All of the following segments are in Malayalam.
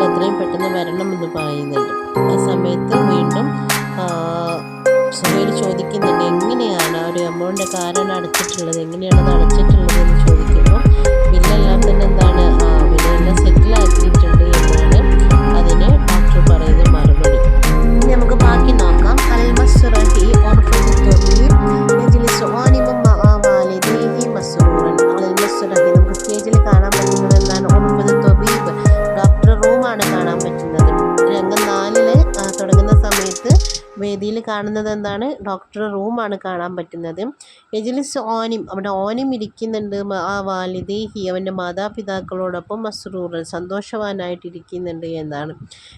എത്രയും പെട്ടെന്ന് വരണം എന്ന് പറയുന്നുണ്ട്. ആ സമയത്ത് വീണ്ടും സുഹൈൽ ചോദിക്കുന്നുണ്ട് എങ്ങനെയാണ് ആ ഒരു എമൗണ്ട് ആരാണ് അടച്ചിട്ടുള്ളത്, എങ്ങനെയാണ് അത് അടച്ചിട്ടുള്ളത് എന്ന് ചോദിക്കുമ്പോൾ ബില്ലെല്ലാം തന്നെ എന്താണ് ബില്ലെല്ലാം സെറ്റിലാക്കിയിട്ടുണ്ട് എന്നാണ് അതിന് ഡോക്ടർ പറയുന്ന മറുപടി. ഇനി നമുക്ക് ബാക്കി നോക്കാം. അൽ-മസ്റഹി ഉർഫുൽ തബീബ് യജ്ലിസു ആലിമുൻ മഅ വാലിദൈഹി മസ്റൂറൻ. അൽ-മസ്റഹി നമുക്ക് സ്റ്റേജിൽ കാണാൻ പറ്റുന്നത് എന്താണ്? ഉർഫുൽ തബീബ് ഡോക്ടർ റൂമാണ് കാണാൻ പറ്റുന്നത്. രംഗം 4 തുടങ്ങുന്ന സമയത്ത് വേദിയിൽ കാണുന്നത് എന്താണ്? ഡോക്ടർ റൂമാണ് കാണാൻ പറ്റുന്നത്. യജ്ലിസ് ഓനിം, അവിടെ ഓനിം ഇരിക്കുന്നുണ്ട്. ആ വാലിദേഹി, അവൻ്റെ മാതാപിതാക്കളോടൊപ്പം മസ്റൂറൻ, സന്തോഷവാനായിട്ടിരിക്കുന്നുണ്ട് എന്നാണ്.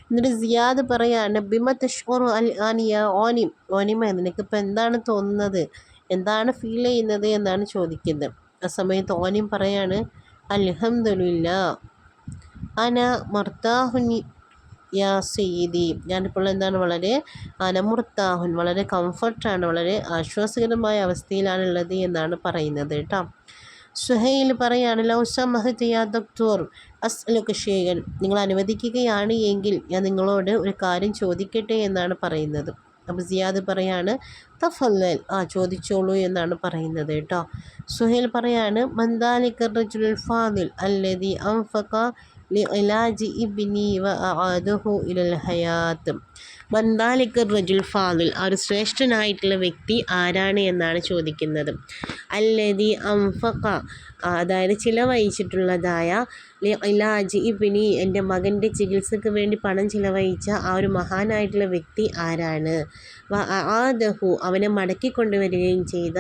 എന്നിട്ട് സിയാദ് പറയാണ് ബിമ തഷ്ഉറു അൽ ആനിയ ഓനിം, ഓനിമ നിനക്കിപ്പോൾ എന്താണ് തോന്നുന്നത്, എന്താണ് ഫീൽ ചെയ്യുന്നത് എന്നാണ് ചോദിക്കുന്നത്. ആ സമയത്ത് ഓനിം പറയാണ് അൽഹംദുലില്ലാ അന മർത്താഹുൻ യാ സയ്യിദി, ഞാനിപ്പോൾ എന്താണ് വളരെ അനമുർത്താഹുൻ, വളരെ കംഫർട്ടാണ്, വളരെ ആശ്വാസകരമായ അവസ്ഥയിലാണുള്ളത് എന്നാണ് പറയുന്നത് കേട്ടോ. സുഹൈൽ പറയാണ് ലൗ സമഹത യാ ഡോക്ടർ അസ്അലുക ഷൈഅൻ, നിങ്ങൾ അനുവദിക്കുകയാണ് എങ്കിൽ ഞാൻ നിങ്ങളോട് ഒരു കാര്യം ചോദിക്കട്ടെ എന്നാണ് പറയുന്നത്. അപ്പോൾ സിയാദ് പറയാണ് തഫല്ലൽ, ചോദിച്ചോളൂ എന്നാണ് പറയുന്നത് കേട്ടോ. സുഹൈൽ പറയാണ് മന്ദാലിക റജുലുൽ ഫാദിൽ അല്ലദി അൻഫഖ ലിഇലാജി ഇബ്നി വഅഅദഹു ഇലൽ ഹയാത്ത്. മന്ദാലിക റജുൽ ഫാദിൽ, ആ ഒരു ശ്രേഷ്ഠനായിട്ടുള്ള വ്യക്തി ആരാണ് എന്നാണ് ചോദിക്കുന്നത്. അല്ലദി അൻഫഖ, അതായത് ചിലവഴിച്ചിട്ടുള്ളതായ ലിഇലാജി ഇബ്നി, എൻ്റെ മകൻ്റെ ചികിത്സക്ക് വേണ്ടി പണം ചിലവഴിച്ച ആ ഒരു മഹാനായിട്ടുള്ള വ്യക്തി ആരാണ്? വഅഅദഹു, അവനെ മടക്കി കൊണ്ടുവരികയും ചെയ്ത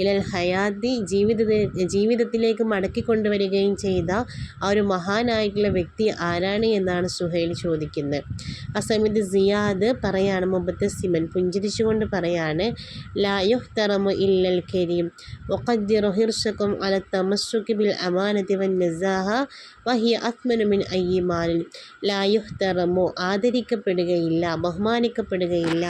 ഇലൽ ഹയാത്തി, ജീവിതത്തിലേക്ക് മടക്കി കൊണ്ടുവരികയും ചെയ്ത ആ ഒരു മഹാനായിട്ടുള്ള വ്യക്തി ആരാണ് എന്നാണ് സുഹൈൽ ചോദിക്കുന്നത്. ആ സമയത്ത് സിയാദ് പറയാണ് മുബത്തസിമൻ, പുഞ്ചിരിച്ചുകൊണ്ട് പറയാണ് ലാ യുഹ്തറമു ഇല്ലൽ കരീം വഖദ്ദിറു ഹിർസകും അല തമസ്സുകി ബിൽ അമാനതി വൻ നസാഹ വഹിയ അത്മനു മിൻ അയ്യി മാലിൻ. ലാ യുഹ്തറമു, ആദരിക്കപ്പെടുകയില്ല, ബഹുമാനിക്കപ്പെടുകയില്ല,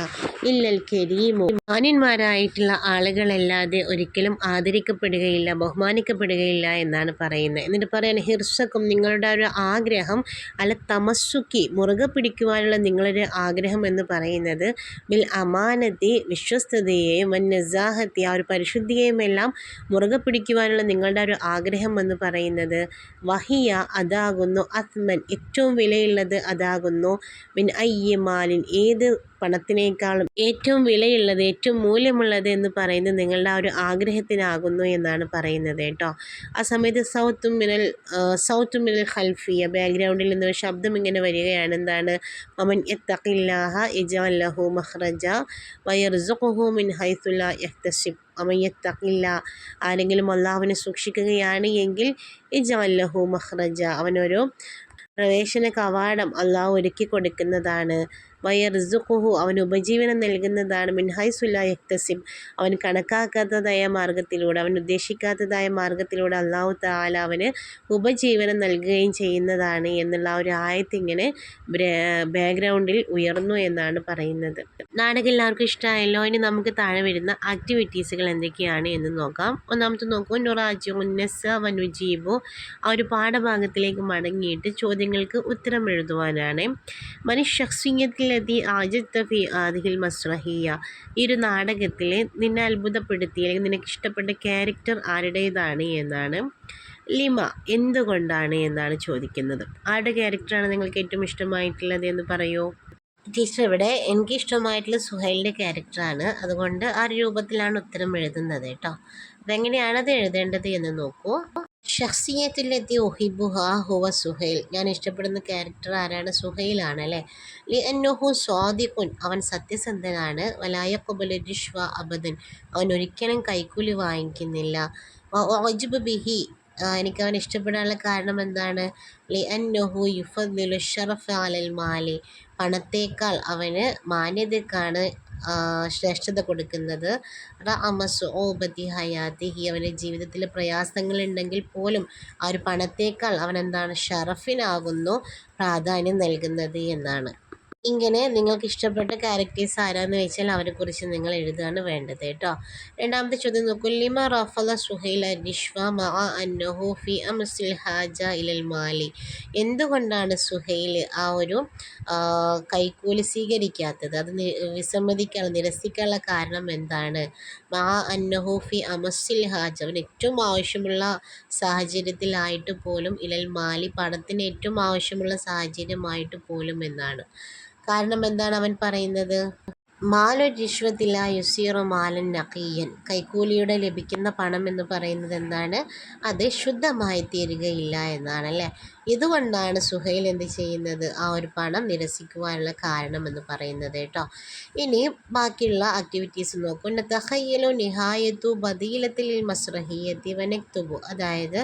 ഇല്ലൽ കരീമു, മാന്യന്മാരായിട്ടുള്ള ആളുകളല്ലാതെ ഒരിക്കലും ആദരിക്കപ്പെടുകയില്ല, ബഹുമാനിക്കപ്പെടുകയില്ല എന്നാണ് പറയുന്നത്. എന്നിട്ട് പറയാൻ ഹിർസക്കും, നിങ്ങളുടെ ഒരു ആഗ്രഹം, അല തമസ്സുക്കി, മുറുകെ പിടിക്കുവാനുള്ള നിങ്ങളുടെ ആഗ്രഹം എന്ന് പറയുന്നത്, ബിൽ അമാനത്തി, വിശ്വസ്തതയെയും, വൻ നസാഹത്തി, ആ ഒരു പരിശുദ്ധിയെയും എല്ലാം മുറുകെ പിടിക്കുവാനുള്ള നിങ്ങളുടെ ഒരു ആഗ്രഹം എന്ന് പറയുന്നത്, വഹിയ, അതാകുന്നു, അത്മൻ, ഏറ്റവും വിലയുള്ളത് അതാകുന്നു, മിൻ അയ്യി മാലിൻ, ഏത് പണത്തിനേക്കാളും ഏറ്റവും വിലയുള്ളത്, ഏറ്റവും മൂല്യമുള്ളത് എന്ന് പറയുന്നത് നിങ്ങളുടെ ആ ഒരു ആഗ്രഹത്തിനാകുന്നു എന്നാണ് പറയുന്നത് കേട്ടോ. ആ സമയത്ത് സൗത്ത് മിനൽ ഖൽഫിയ, ബാക്ക്ഗ്രൗണ്ടിൽ നിന്നൊരു ശബ്ദം ഇങ്ങനെ വരികയാണ്. എന്താണ്? വമൻ യത്തഖില്ലാഹ യജ്അൽ ലഹു മഖ്റജ വയർസുഖുഹു മിൻ ഹൈസു ലാ യഹ്തസിബ്. വമൻ യത്തഖില്ല, ആരെങ്കിലും അല്ലാഹുവിനെ സൂക്ഷിക്കുകയാണ് എങ്കിൽ യജ്അൽ ലഹു മഖ്റജ, അവനൊരു പ്രവേശന കവാടം അള്ളാഹു ഒരുക്കി കൊടുക്കുന്നതാണ്. വയർസുഖുഹു, അവന് ഉപജീവനം നൽകുന്നതാണ്. മിൻ ഹൈസു ലാ യഹ്തസിബ്, അവൻ കണക്കാക്കാത്തതായ മാർഗത്തിലൂടെ, അവൻ ഉദ്ദേശിക്കാത്തതായ മാർഗത്തിലൂടെ അള്ളാഹു തആല അവന് ഉപജീവനം നൽകുകയും ചെയ്യുന്നതാണ് എന്നുള്ള ആ ഒരു ആയത്ത് ഇങ്ങനെ ബാക്ക്ഗ്രൗണ്ടിൽ ഉയർന്നു എന്നാണ് പറയുന്നത്. നാടകം എല്ലാവർക്കും ഇഷ്ടമായല്ലോ. ഇനി നമുക്ക് താഴെ വരുന്ന ആക്ടിവിറ്റീസുകൾ എന്തൊക്കെയാണ് എന്ന് നോക്കാം. ഒന്നാമത്തെ നോക്കൂ, നുറാജു ഉന്നസ വനുജീബു, ആ ഒരു പാഠഭാഗത്തിലേക്ക് മടങ്ങിയിട്ട് ചോദ്യങ്ങൾക്ക് ഉത്തരം എഴുതുവാനാണ്. മനുഷ്യഖ്സിയത്തിൽ ആജത്തഫി ആദിഹിൽ മസ്രഹിയ, ഈ ഒരു നാടകത്തിൽ നിന്നെ അത്ഭുതപ്പെടുത്തിയ അല്ലെങ്കിൽ നിനക്ക് ഇഷ്ടപ്പെട്ട ക്യാരക്ടർ ആരുടേതാണ് എന്നാണ്. ലിമ, എന്തുകൊണ്ടാണ് എന്നാണ് ചോദിക്കുന്നത്. ആരുടെ ക്യാരക്ടറാണ് നിങ്ങൾക്ക് ഏറ്റവും ഇഷ്ടമായിട്ടുള്ളത് എന്ന് പറയൂ. ടീച്ചർ, ഇവിടെ എനിക്ക് ഇഷ്ടമായിട്ടുള്ള സുഹൈലിൻ്റെ ക്യാരക്ടറാണ്, അതുകൊണ്ട് ആ ഒരു രൂപത്തിലാണ് ഉത്തരം എഴുതുന്നത് കേട്ടോ. അതെങ്ങനെയാണത് എഴുതേണ്ടത് എന്ന് നോക്കൂ. ഷഖ്സിയത്തുല്ലത്തി ഉഹിബുഹ ഹുവ സുഹൈൽ, ഞാൻ ഇഷ്ടപ്പെടുന്ന ക്യാരക്ടർ ആരാണ്? സുഹൈലാണ് അല്ലേ. ലിഅന്നഹു സ്വാദിഖുൻ, അവൻ സത്യസന്ധനാണ്. വലായഖ്ബലു റിഷ്വ അബദൻ, അവൻ ഒരിക്കലും കൈക്കൂലി വാങ്ങിക്കുന്നില്ല. വഅജ്ബു ബിഹി, എനിക്ക് അവൻ ഇഷ്ടപ്പെടാനുള്ള കാരണം എന്താണ്? ലിഅന്നഹു യുഫദ്ദിലു ഷറഫ അലൽ മാലി, പണത്തേക്കാൾ അവന് മാന്യതക്കാണ് ശ്രേഷ്ഠത കൊടുക്കുന്നത്. റഅമസുഊബതി ഹയാത്തിഹി, അവൻ്റെ ജീവിതത്തിൽ പ്രയാസങ്ങളുണ്ടെങ്കിൽ പോലും ആ ഒരു പണത്തേക്കാൾ അവൻ എന്താണ്? ഷറഫിനാകുന്നു പ്രാധാന്യം നൽകുന്നത് എന്നാണ്. ഇങ്ങനെ നിങ്ങൾക്ക് ഇഷ്ടപ്പെട്ട ക്യാരക്ടേഴ്സ് ആരാന്ന് വെച്ചാൽ അവരെക്കുറിച്ച് നിങ്ങൾ എഴുതുകയാണ് വേണ്ടത് കേട്ടോ. രണ്ടാമത്തെ ചോദ്യം നോക്കൂ. ലിമ റഫല സുഹൈൽ റിഷ്വ മഅ അന്നഹു ഫി അംസിൽ ഹാജ ഇലൽ മാലി. എന്തുകൊണ്ടാണ് സുഹൈൽ ആ ഒരു കൈക്കൂലി സ്വീകരിക്കാത്തത്, അത് വിസമ്മതിക്കാനുള്ള നിരസിക്കാനുള്ള കാരണം എന്താണ്? മഅ അന്നഹു ഫി അമസിൽ ഹാജ, അവന് ഏറ്റവും ആവശ്യമുള്ള സാഹചര്യത്തിലായിട്ട് പോലും, ഇലൽ മാലി പണത്തിന് ഏറ്റവും ആവശ്യമുള്ള സാഹചര്യമായിട്ട് പോലും എന്നാണ്. കാരണം എന്താണ് അവൻ പറയുന്നത്? മാലു രിഷ്വത്തില യുസീറു മാലൻ നഖിയൻ. കൈക്കൂലിയുടെ ലഭിക്കുന്ന പണം എന്ന് പറയുന്നത് എന്താണ്? അത് ശുദ്ധമായി തീരുകയില്ല എന്നാണ് അല്ലേ. ഇതുകൊണ്ടാണ് സുഹൈൽ എന്ത് ചെയ്യുന്നത്? ആ ഒരു പണം നിരസിക്കുവാനുള്ള കാരണം എന്ന് പറയുന്നത് കേട്ടോ. ഇനി ബാക്കിയുള്ള ആക്ടിവിറ്റീസ് നോക്കൂ. തഖയ്യലു നിഹായത്തു ബദീലത്തിൽ മസ്റഹിയത്തി വനക്തുബു. അതായത്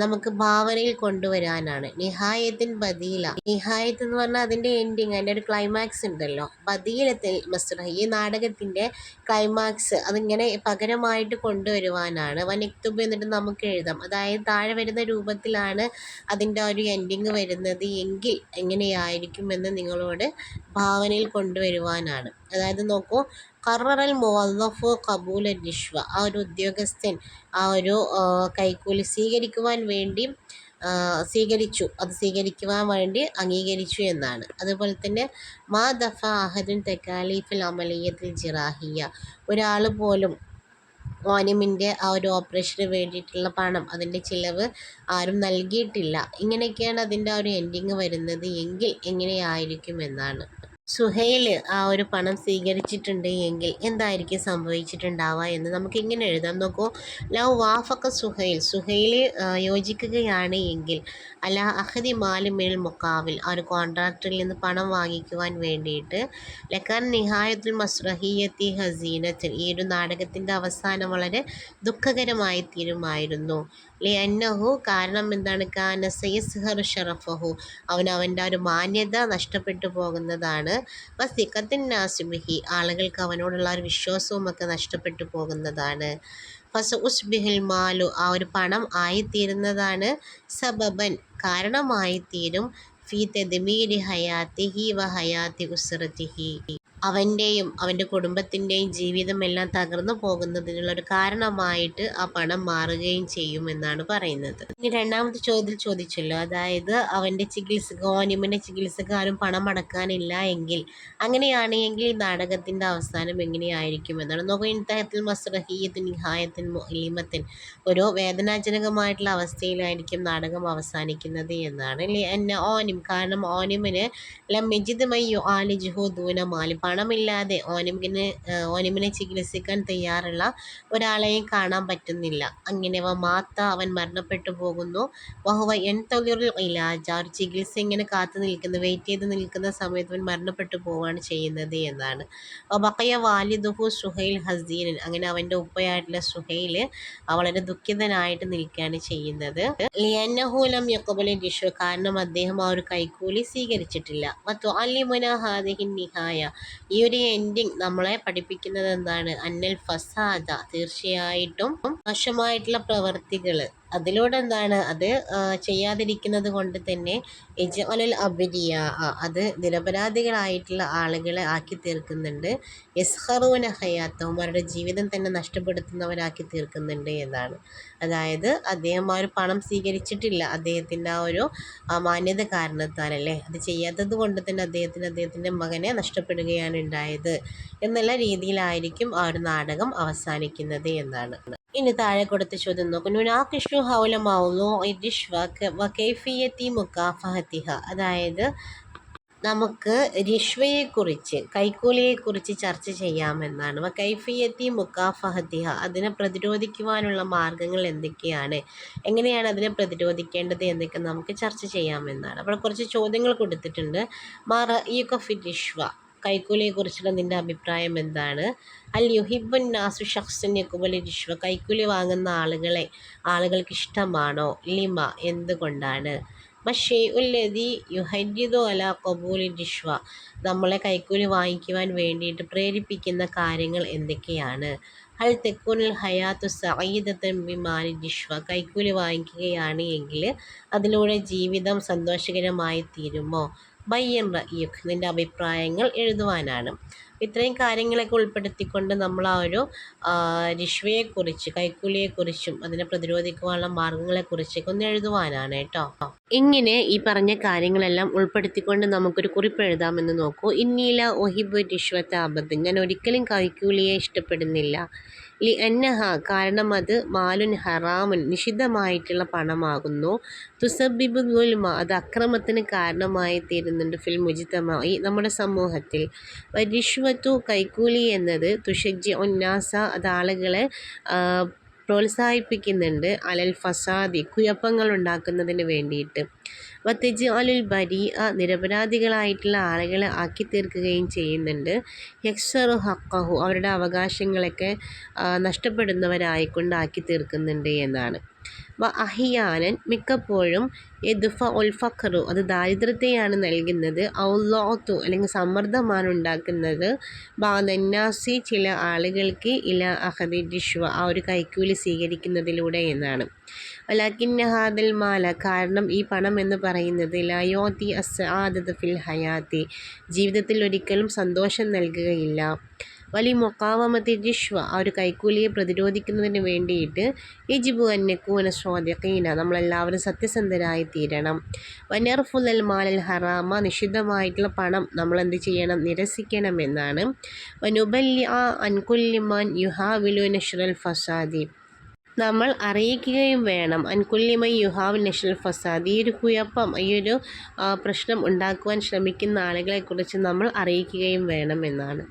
നമുക്ക് ഭാവനയിൽ കൊണ്ടുവരാനാണ്. നിഹായത്തിൻ ബദീല. നിഹായത്ത് എന്ന് പറഞ്ഞാൽ അതിൻ്റെ എൻഡിങ്, അതിൻ്റെ ഒരു ക്ലൈമാക്സ് ഉണ്ടല്ലോ. ബദീലത്തിൽ മസ്റഹി, ഈ നാടകത്തിൻ്റെ ക്ലൈമാക്സ് അതിങ്ങനെ പകരമായിട്ട് കൊണ്ടുവരുവാനാണ്. വനക്തുബ് എന്നിട്ട് നമുക്ക് എഴുതാം. അതായത് താഴെ വരുന്ന രൂപത്തിലാണ് അതിൻ്റെ ഒരു എൻഡിങ് വരുന്നത് എങ്കിൽ എങ്ങനെയായിരിക്കുമെന്ന് നിങ്ങളോട് ഭാവനയിൽ കൊണ്ടുവരുവാനാണ്. അതായത് നോക്കൂ. ഖററൽ മുവല്ലഫു ഖബൂല റിഷ്വ. ആ ഒരു ഉദ്യോഗസ്ഥൻ ആ ഒരു കൈക്കൂലി സ്വീകരിക്കുവാൻ വേണ്ടി അംഗീകരിച്ചു എന്നാണ്. അതുപോലെ തന്നെ മാ ദഫ അഹദുൻ തക്കാലീഫിൽ അമലിയത്തിൽ ജിറാഹിയ. ഒരാൾ പോലും ഓനിമിൻ്റെ ആ ഒരു ഓപ്പറേഷന് വേണ്ടിയിട്ടുള്ള പണം, അതിൻ്റെ ചിലവ് ആരും നൽകിയിട്ടില്ല. ഇങ്ങനെയൊക്കെയാണ് അതിൻ്റെ ആ ഒരു എൻഡിങ് വരുന്നത് എങ്കിൽ എങ്ങനെയായിരിക്കും എന്നാണ്. സുഹൈൽ ആ ഒരു പണം സ്വീകരിച്ചിട്ടുണ്ട് എങ്കിൽ എന്തായിരിക്കും സംഭവിച്ചിട്ടുണ്ടാവുക എന്ന് നമുക്ക് ഇങ്ങനെ എഴുതാം. നോക്കൂ. ലൗ വാഫക്ക സുഹൈൽ യോജിക്കുകയാണ് എങ്കിൽ അല അഹദി മാലിമിൽ മുക്കാവിൽ, ആ ഒരു കോൺട്രാക്ടറിൽ നിന്ന് പണം വാങ്ങിക്കുവാൻ വേണ്ടിയിട്ട്, ലക്കാൻ നിഹായത്തുൽ മസ്റഹിയത്തി ഹസീനത്തിൽ, ഈ ഒരു നാടകത്തിൻ്റെ അവസാനം വളരെ ദുഃഖകരമായി തീരുമായിരുന്നു. ലിഅന്നഹു, കാരണം എന്താണ്? കാന സയസ്ഹറു ഷറഫഹു, അവൻ്റെ ആ ഒരു മാന്യത നഷ്ടപ്പെട്ടു പോകുന്നതാണ്. വസിഖത്തിൻ നാസിബിഹി, ആളുകൾക്ക് അവനോടുള്ള ഒരു വിശ്വാസവും ഒക്കെ നഷ്ടപ്പെട്ടു പോകുന്നതാണ്. ഫസ ഉസ്ബിഹിൽ മാലു, ആ ഒരു പണം ആയിത്തീരുന്നതാണ്. സബബൻ, കാരണമായിത്തീരും. ഫി തദ്മീരി ഹയാത്തിഹി വ ഹയാത്തി ഉസ്റതിഹി, അവൻ്റെയും അവൻ്റെ കുടുംബത്തിൻ്റെയും ജീവിതമെല്ലാം തകർന്നു പോകുന്നതിനുള്ള ഒരു കാരണമായിട്ട് ആ പണം മാറുകയും ചെയ്യും എന്നാണ് പറയുന്നത്. ഇനി രണ്ടാമത്തെ ചോദ്യം ചോദിച്ചല്ലോ, അതായത് അവൻ്റെ ഓനിമിൻ്റെ ചികിത്സക്കാരും പണം അടക്കാനില്ല എങ്കിൽ, അങ്ങനെയാണെങ്കിൽ ഈ നാടകത്തിൻ്റെ അവസാനം എങ്ങനെയായിരിക്കും എന്നാണ്. നോക്കൂ. ഇൻതഹത്തിൽ മസ്റഹിയത്തിൻ നിഹായത്തിൻ മുഅലിമത്തിൻ, ഒരു വേദനാജനകമായിട്ടുള്ള അവസ്ഥയിലായിരിക്കും നാടകം അവസാനിക്കുന്നത് എന്നാണ്. ഓനിം, കാരണം ഓനിമിന് ലം യജിദ് മൻ യുആലിജുഹു ദൂന മാലി, പണമില്ലാതെ ഓനിമിനെ ചികിത്സിക്കാൻ തയ്യാറുള്ള ഒരാളെയും കാണാൻ പറ്റുന്നില്ല. അങ്ങനെ മാത്ത, അവൻ മരണപ്പെട്ടു പോകുന്നു. വഹുവ യൻതളിറുൽ ഇലാജ, ഒരു ചികിത്സ ഇങ്ങനെ വെയിറ്റ് ചെയ്ത് നിൽക്കുന്ന സമയത്ത് അവൻ മരണപ്പെട്ടു പോവുകയാണ് ചെയ്യുന്നത് എന്നാണ്. ബഖയ വാലിദുഹു സുഹൈൽ ഹസീനൻ, അങ്ങനെ അവൻ്റെ ഉപ്പയായിട്ടുള്ള സുഹൈൽ വളരെ ദുഃഖിതനായിട്ട് നിൽക്കുകയാണ് ചെയ്യുന്നത്. ലിയന്നഹു ലം യഖ്ബല റിഷ്വ, കാരണം അദ്ദേഹം ആ ഒരു കൈക്കൂലി സ്വീകരിച്ചിട്ടില്ല. വതുഅല്ലിമുന ഹാദിഹി നിഹായ, ഈ ഒരു എൻഡിങ് നമ്മളെ പഠിപ്പിക്കുന്നത് എന്താണ്? അന്നൽ ഫസാദ, തീർച്ചയായിട്ടും മോശമായിട്ടുള്ള പ്രവർത്തികൾ, അതിലൂടെ എന്താണ് അത് ചെയ്യാതിരിക്കുന്നത് കൊണ്ട് തന്നെ യജ്അലുൽ അബ്രിയ, അത് നിരപരാധികളായിട്ടുള്ള ആളുകളെ ആക്കി തീർക്കുന്നുണ്ട്. യസ്ഖറൂന ഹയാത്തഹും, അവരുടെ ജീവിതം തന്നെ നഷ്ടപ്പെടുത്തുന്നവരാക്കി തീർക്കുന്നുണ്ട് എന്നാണ്. അതായത് അദ്ദേഹം ആ ഒരു പണം സ്വീകരിച്ചിട്ടില്ല, അദ്ദേഹത്തിൻ്റെ ആ ഒരു മാന്യത കാരണത്താലല്ലേ, അത് ചെയ്യാത്തത് കൊണ്ട് തന്നെ അദ്ദേഹത്തിൻ്റെ മകനെ നഷ്ടപ്പെടുകയാണ് ഉണ്ടായത് എന്നുള്ള രീതിയിലായിരിക്കും ആ ഒരു നാടകം അവസാനിക്കുന്നത് എന്നാണ്. ഇനി താഴെ കൊടുത്ത ചോദ്യം നോക്കൂ. നുനാഖിഷു ഹൗല മൗളൂഇ റിഷ്വ വ കൈഫിയത്തി മുകാഫഹത്തിഹ, അതായത് നമുക്ക് റിഷ്വയെക്കുറിച്ച്, കൈക്കൂലിയെക്കുറിച്ച് ചർച്ച ചെയ്യാമെന്നാണ്. വ കൈഫിയത്തി മുകാഫഹത്തിഹ, അതിനെ പ്രതിരോധിക്കുവാനുള്ള മാർഗങ്ങൾ എന്തൊക്കെയാണ്, എങ്ങനെയാണ് അതിനെ പ്രതിരോധിക്കേണ്ടത് എന്നൊക്കെ നമുക്ക് ചർച്ച ചെയ്യാമെന്നാണ്. അപ്പോൾ കുറച്ച് ചോദ്യങ്ങൾ കൊടുത്തിട്ടുണ്ട്. മാ റഅയുക ഫി റിഷ്വ, കൈക്കൂലിയെക്കുറിച്ചുള്ള നിൻ്റെ അഭിപ്രായം എന്താണ്? അൽ യുഹിബുൻ നാസു ഷഖ്സൻ യഖ്ബലു റിഷ്വ, കൈക്കൂലി വാങ്ങുന്ന ആളുകൾക്ക് ഇഷ്ടമാണോ? ലിമ, എന്തുകൊണ്ടാണ്? പക്ഷേ ഉല്ലതി യുഹരിദു അല കബൂലി രിഷ്വ, നമ്മളെ കൈക്കൂലി വാങ്ങിക്കുവാൻ വേണ്ടിയിട്ട് പ്രേരിപ്പിക്കുന്ന കാര്യങ്ങൾ എന്തൊക്കെയാണ്? ഹൽ തെക്കുനിൽ ഹയാത്തു സഈദത്തൻ ബിമാലി രിഷ്വ, കൈക്കൂലി വാങ്ങിക്കുകയാണ് എങ്കിൽ അതിലൂടെ ജീവിതം സന്തോഷകരമായി തീരുമോ? ബയ്യൻ റഅയ്യുക്, നിൻ്റെ അഭിപ്രായങ്ങൾ എഴുതുവാനാണ്. ഇത്രയും കാര്യങ്ങളൊക്കെ ഉൾപ്പെടുത്തിക്കൊണ്ട് നമ്മൾ ആ ഒരു റിഷ്വയെക്കുറിച്ച്, കൈക്കൂലിയെക്കുറിച്ചും അതിനെ പ്രതിരോധിക്കുവാനുള്ള മാർഗങ്ങളെക്കുറിച്ചൊക്കെ ഒന്ന് എഴുതുവാനാണ് കേട്ടോ. ഇങ്ങനെ ഈ പറഞ്ഞ കാര്യങ്ങളെല്ലാം ഉൾപ്പെടുത്തിക്കൊണ്ട് നമുക്കൊരു കുറിപ്പ് എഴുതാമെന്ന് നോക്കൂ. ഇന്നീല ഒഹിബ് റിഷ്വത്ത അബദ്, ഞാൻ ഒരിക്കലും കൈക്കൂലിയെ ഇഷ്ടപ്പെടുന്നില്ല. ലി അന്നഹ, കാരണം അത് മാലുൻ ഹറാമുൻ, നിഷിദ്ധമായിട്ടുള്ള പണമാകുന്നു. തുസബിബു ദുൽമ, അത് അക്രമത്തിന് കാരണമായി തീരുന്നുണ്ട്. ഫിൽ മുജ്തമഇ, നമ്മുടെ സമൂഹത്തിൽ. റിഷ്വത്തു, കൈക്കൂലി എന്നത് തുഷജ്ജി ഉന്നാസ, അത് ആളുകളെ പ്രോത്സാഹിപ്പിക്കുന്നുണ്ട്. അലൽ ഫസാദി, കുഴപ്പങ്ങൾ ഉണ്ടാക്കുന്നതിന് വേണ്ടിയിട്ട്. വത്തജ് അലുൽ ബരി, നിരപരാധികളായിട്ടുള്ള ആളുകളെ ആക്കി തീർക്കുകയും ചെയ്യുന്നുണ്ട്. യക്സറു ഹക്കഹു, അവരുടെ അവകാശങ്ങളൊക്കെ നഷ്ടപ്പെടുന്നവരായിക്കൊണ്ട് ആക്കി തീർക്കുന്നുണ്ട് എന്നാണ്. അഹിയാനൻ, മിക്കപ്പോഴും യദ്ഫ ഉൽ ഫഖ്റു, അത് ദാരിദ്ര്യത്തെയാണ് നൽകുന്നത്. ഔലോത്തു, അല്ലെങ്കിൽ സമ്മർദ്ദമാണ് ഉണ്ടാക്കുന്നത്. ബാദന്നാസി, ചില ആളുകൾക്ക് ഇല അഹദി രിഷ്വ, ആ ഒരു കൈക്കൂലി സ്വീകരിക്കുന്നതിലൂടെ എന്നാണ്. വലാകിന്ന ഹാദൽ മാല, കാരണം ഈ പണം എന്ന് പറയുന്നത് ലായോത്തി അസ്ആദത ഫിൽ ഹയാത്തി, ജീവിതത്തിൽ ഒരിക്കലും സന്തോഷം നൽകുകയില്ല. വലി മുഖാവമത്തി രിഷ്വ, ആ ഒരു കൈക്കൂലിയെ പ്രതിരോധിക്കുന്നതിന് വേണ്ടിയിട്ട് യജിബു അന്നക്കൂന സ്വാദിഖീന, നമ്മളെല്ലാവരും സത്യസന്ധരായി തീരണം. വനർഫുൽ മാലൽ ഹറാമ, നിഷിദ്ധമായിട്ടുള്ള പണം നമ്മൾ എന്ത് ചെയ്യണം? നിരസിക്കണം എന്നാണ്. വനുബല്ലി അൻകുല്ലിമാൻ യുഹാവിലു നഷ്റൽ ഫസാദി, നമ്മൾ അറിയിക്കുകയും വേണം. അൻകുല്ലിമൈ യുഹാവ് നഷ്റൽ ഫസാദ്, ഈ ഒരു കുഴപ്പം, ഈ ഒരു പ്രശ്നം ഉണ്ടാക്കുവാൻ ശ്രമിക്കുന്ന ആളുകളെക്കുറിച്ച് നമ്മൾ അറിയിക്കുകയും വേണം എന്നാണ്.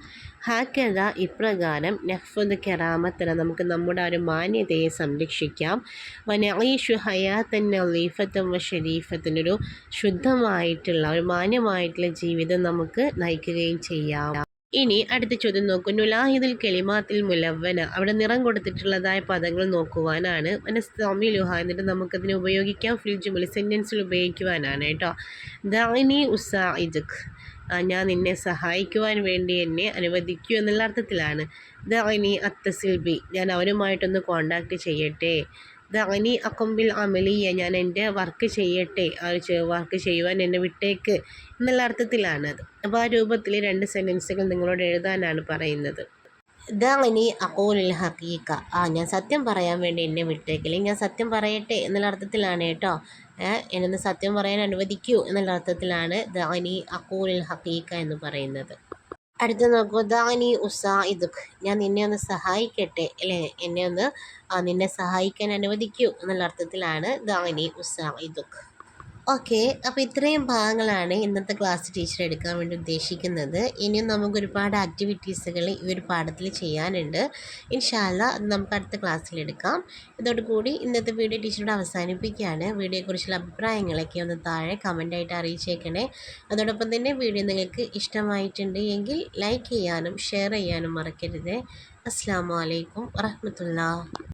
ഹാക്കഥ, ഇപ്രകാരം നഹ്ഫദ് കറാമത്തന, നമുക്ക് നമ്മുടെ ഒരു മാന്യതയെ സംരക്ഷിക്കാം. വനഈഷു ഹയാത്തൻ നളീഫത്തൻ വ ഷരീഫത്തൻ, ഒരു ശുദ്ധമായിട്ടുള്ള ഒരു മാന്യമായിട്ടുള്ള ജീവിതം നമുക്ക് നയിക്കുകയും ചെയ്യാം. ഇനി അടുത്ത ചോദ്യം നോക്കൂ. നുലാഹിദുൽ കെളിമാത്തിൽ മുലവ്വന, അവിടെ നിറം കൊടുത്തിട്ടുള്ളതായ പദങ്ങൾ നോക്കുവാനാണ്. മനസ്തമിലുഹ, എന്നിട്ട് നമുക്കതിനെ ഉപയോഗിക്കാം. ഫിൽ ജുമലി, സെൻറ്റൻസിൽ ഉപയോഗിക്കുവാനാണ് കേട്ടോ. ദഅനി ഉസാഇദുക്, ഞാൻ നിന്നെ സഹായിക്കുവാൻ വേണ്ടി എന്നെ അനുവദിക്കൂ എന്നുള്ള അർത്ഥത്തിലാണ്. ദഅനി അത്തസിൽ ബി, ഞാൻ അവനുമായിട്ടൊന്ന് കോണ്ടാക്ട് ചെയ്യട്ടെ. ദഅനി അഖുംബിൽ അമലിയ, ഞാൻ എൻ്റെ വർക്ക് ചെയ്യട്ടെ, ആ വർക്ക് ചെയ്യുവാൻ എന്നെ വിട്ടേക്ക് എന്നുള്ള അർത്ഥത്തിലാണത്. അപ്പോൾ ആ രൂപത്തിൽ 2 സെൻറ്റൻസുകൾ നിങ്ങളോട് എഴുതാനാണ് പറയുന്നത്. ദഅനി അഖൂലുൽ ഹഖീഖ, ഞാൻ സത്യം പറയാൻ വേണ്ടി എന്നെ വിട്ടേക്ക്, അല്ലെങ്കിൽ ഞാൻ സത്യം പറയട്ടെ എന്നുള്ള അർത്ഥത്തിലാണ് കേട്ടോ. എന്നൊന്ന് സത്യം പറയാൻ അനുവദിക്കൂ എന്നുള്ള അർത്ഥത്തിലാണ് ദഅനി അഖൂലുൽ ഹഖീഖ എന്ന് പറയുന്നത്. അടുത്ത നോക്കൂ. ദഅനി ഉസാഇദുക്, ഞാൻ നിന്നെ ഒന്ന് സഹായിക്കട്ടെ, അല്ലേ, എന്നെ ഒന്ന് നിന്നെ സഹായിക്കാൻ അനുവദിക്കൂ എന്നുള്ള അർത്ഥത്തിലാണ് ദഅനി ഉസാഇദുക്. ഓക്കെ, അപ്പോൾ ഇത്രയും ഭാഗങ്ങളാണ് ഇന്നത്തെ ക്ലാസ് ടീച്ചർ എടുക്കാൻ വേണ്ടി ഉദ്ദേശിക്കുന്നത്. ഇനിയും നമുക്ക് ഒരുപാട് ആക്ടിവിറ്റീസുകൾ ഈ ഒരു പാഠത്തിൽ ചെയ്യാനുണ്ട്. ഇൻഷാ അല്ലാ അത് നമുക്ക് അടുത്ത ക്ലാസ്സിൽ എടുക്കാം. ഇതോടുകൂടി ഇന്നത്തെ വീഡിയോ ടീച്ചറോട് അവസാനിപ്പിക്കുകയാണ്. വീഡിയോയെക്കുറിച്ചുള്ള അഭിപ്രായങ്ങളൊക്കെ ഒന്ന് താഴെ കമൻ്റായിട്ട് അറിയിച്ചേക്കണേ. അതോടൊപ്പം തന്നെ വീഡിയോ നിങ്ങൾക്ക് ഇഷ്ടമായിട്ടുണ്ട് എങ്കിൽ ലൈക്ക് ചെയ്യാനും ഷെയർ ചെയ്യാനും മറക്കരുത്. അസ്സലാമു അലൈക്കും വറഹ്മത്തുള്ളാഹി.